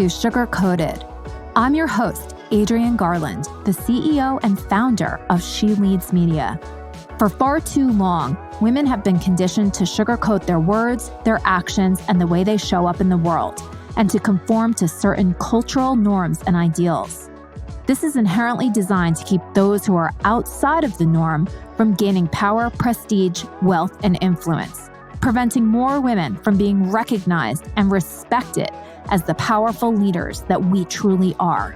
to Sugar Coated. I'm your host, Adrienne Garland, the CEO and founder of She Leads Media. For far too long, women have been conditioned to sugarcoat their words, their actions, and the way they show up in the world, and to conform to certain cultural norms and ideals. This is inherently designed to keep those who are outside of the norm from gaining power, prestige, wealth, and influence, preventing more women from being recognized and respected as the powerful leaders that we truly are.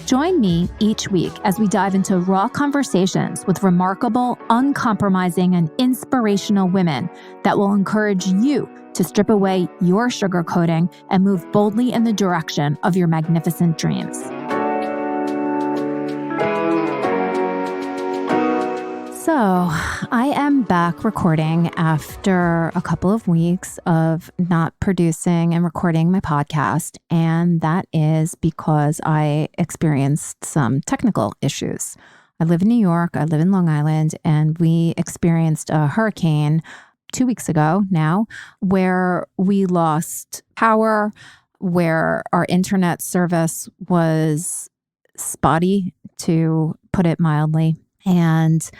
Join me each week as we dive into raw conversations with remarkable, uncompromising, and inspirational women that will encourage you to strip away your sugarcoating and move boldly in the direction of your magnificent dreams. So I am back recording after a couple of weeks of not producing and recording my podcast, and that is because I experienced some technical issues. I live in New York, I live in Long Island, and we experienced a hurricane 2 weeks ago now, where we lost power, where our internet service was spotty, to put it mildly, and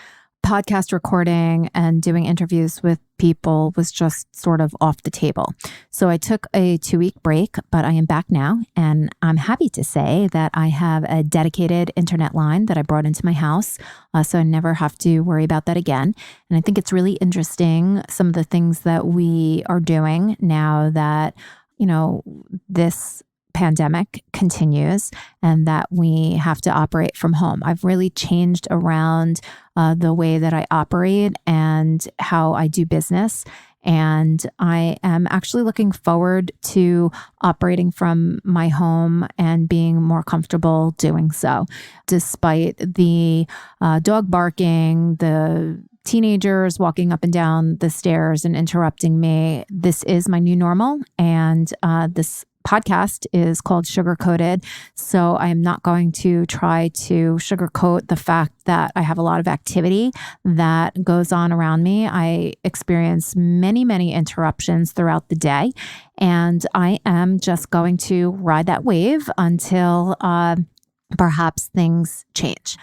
podcast recording and doing interviews with people was just sort of off the table. So I took a 2-week break, but I am back now. And I'm happy to say that I have a dedicated internet line that I brought into my house. So I never have to worry about that again. And I think it's really interesting, some of the things that we are doing now that, this pandemic continues and that we have to operate from home. I've really changed around the way that I operate and how I do business. And I am actually looking forward to operating from my home and being more comfortable doing so, despite the dog barking, the teenagers walking up and down the stairs and interrupting me. This is my new normal. And this podcast is called Sugar Coated. So I am not going to try to sugarcoat the fact that I have a lot of activity that goes on around me. I experience many, many interruptions throughout the day, and I am just going to ride that wave until perhaps things change.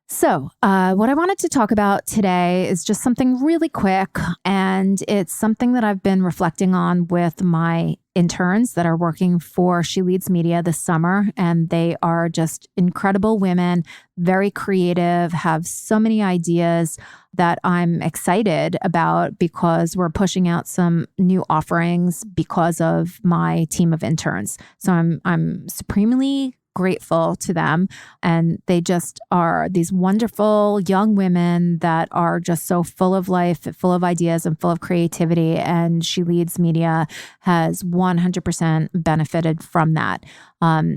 So what I wanted to talk about today is just something really quick, and it's something that I've been reflecting on with my interns that are working for She Leads Media this summer, and they are just incredible women, very creative, have so many ideas that I'm excited about because we're pushing out some new offerings because of my team of interns. So I'm supremely grateful to them. And they just are these wonderful young women that are just so full of life, full of ideas, and full of creativity. And She Leads Media has 100% benefited from that.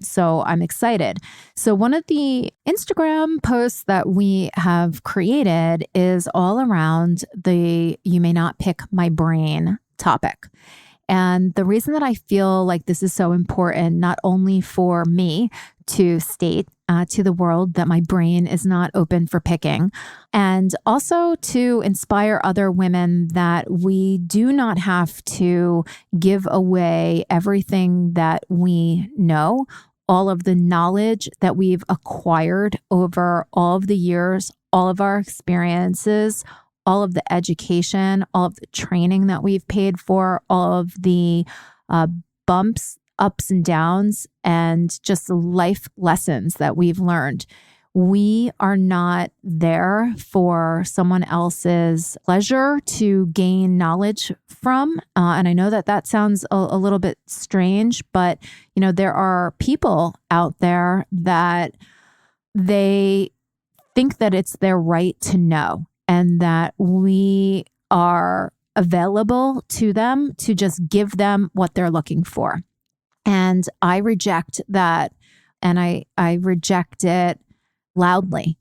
So I'm excited. So one of the Instagram posts that we have created is all around the "you may not pick my brain" topic. And the reason that I feel like this is so important, not only for me to state to the world that my brain is not open for picking, and also to inspire other women that we do not have to give away everything that we know, all of the knowledge that we've acquired over all of the years, all of our experiences, all of the education, all of the training that we've paid for, all of the bumps, ups and downs, and just the life lessons that we've learned. We are not there for someone else's pleasure to gain knowledge from. And I know that sounds a little bit strange, but there are people out there that they think that it's their right to know, and that we are available to them to just give them what they're looking for. And I reject that, and I reject it loudly.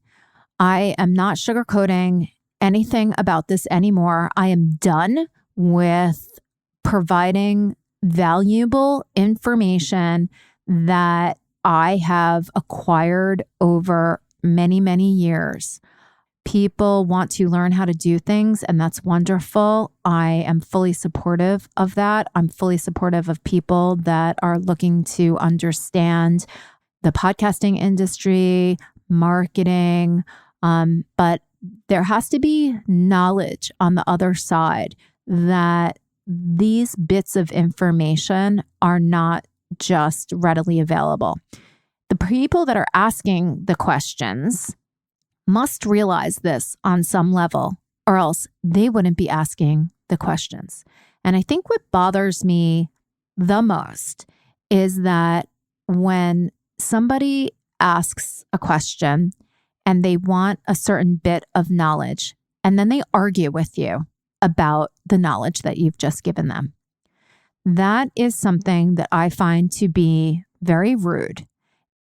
I am not sugarcoating anything about this anymore. I am done with providing valuable information that I have acquired over many, many years people want to learn how to do things, and that's wonderful. I am fully supportive of that. I'm fully supportive of people that are looking to understand the podcasting industry, marketing, but there has to be knowledge on the other side that these bits of information are not just readily available. The people that are asking the questions must realize this on some level, or else they wouldn't be asking the questions. And I think what bothers me the most is that when somebody asks a question and they want a certain bit of knowledge, and then they argue with you about the knowledge that you've just given them. That is something that I find to be very rude.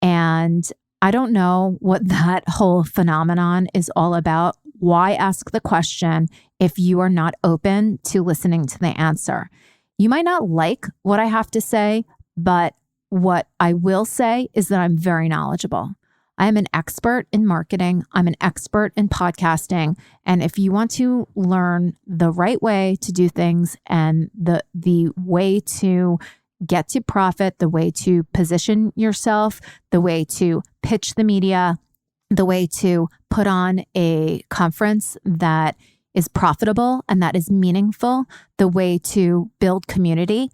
And I don't know what that whole phenomenon is all about. Why ask the question if you are not open to listening to the answer? You might not like what I have to say, but what I will say is that I'm very knowledgeable. I am an expert in marketing. I'm an expert in podcasting. And if you want to learn the right way to do things and the way to get to profit, the way to position yourself, the way to pitch the media, the way to put on a conference that is profitable and that is meaningful, the way to build community.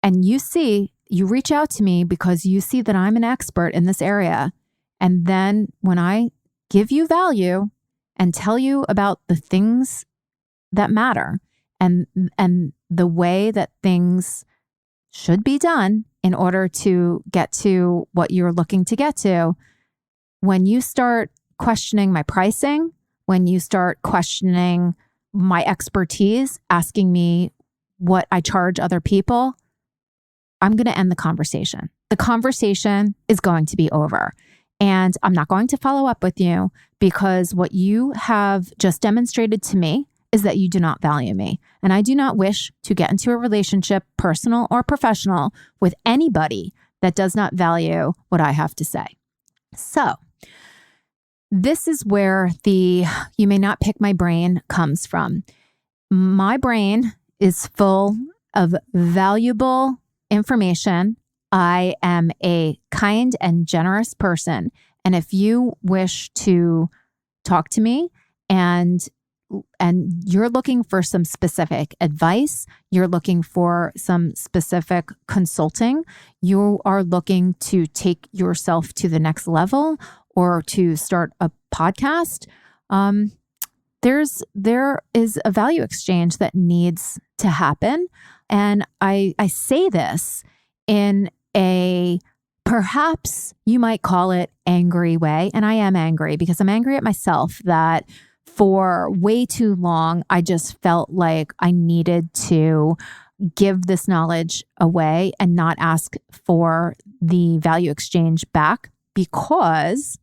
And you reach out to me because you see that I'm an expert in this area. And then when I give you value and tell you about the things that matter and the way that things should be done in order to get to what you're looking to get to, when you start questioning my pricing, when you start questioning my expertise, asking me what I charge other people, I'm going to end the conversation. The conversation is going to be over. And I'm not going to follow up with you because what you have just demonstrated to me is that you do not value me. And I do not wish to get into a relationship, personal or professional, with anybody that does not value what I have to say. So this is where the "you may not pick my brain" comes from. My brain is full of valuable information. I am a kind and generous person. And if you wish to talk to me and you're looking for some specific advice, you're looking for some specific consulting, you are looking to take yourself to the next level or to start a podcast, there is a value exchange that needs to happen. And I say this in a, perhaps you might call it, angry way. And I am angry because I'm angry at myself that for way too long, I just felt like I needed to give this knowledge away and not ask for the value exchange back because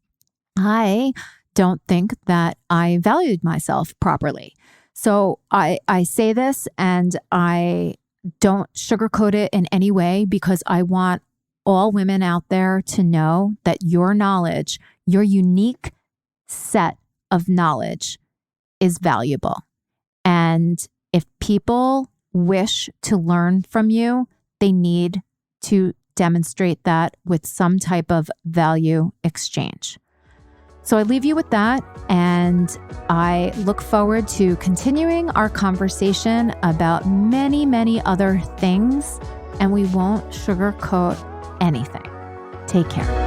I don't think that I valued myself properly. So I say this and I don't sugarcoat it in any way because I want all women out there to know that your knowledge, your unique set of knowledge is valuable. And if people wish to learn from you, they need to demonstrate that with some type of value exchange. So I leave you with that, and I look forward to continuing our conversation about many, many other things, and we won't sugarcoat anything. Take care.